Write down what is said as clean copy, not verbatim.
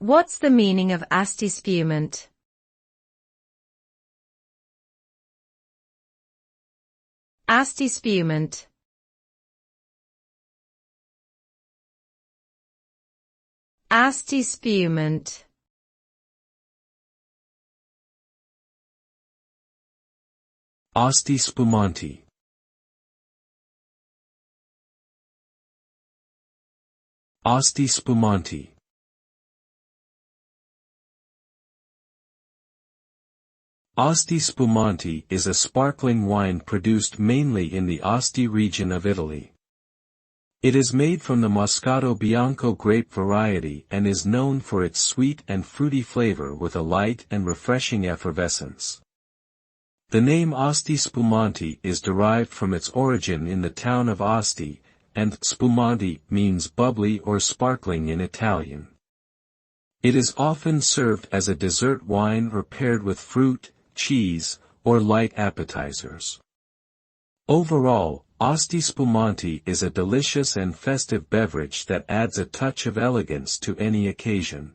What's the meaning of Asti Spumante? Asti Spumante. Asti Spumante. Asti Spumante. Asti Spumante. Asti Spumante is a sparkling wine produced mainly in the Asti region of Italy. It is made from the Moscato Bianco grape variety and is known for its sweet and fruity flavor with a light and refreshing effervescence. The name Asti Spumante is derived from its origin in the town of Asti, and spumante means bubbly or sparkling in Italian. It is often served as a dessert wine or paired with fruit, cheese, or light appetizers. Overall, Asti Spumante is a delicious and festive beverage that adds a touch of elegance to any occasion.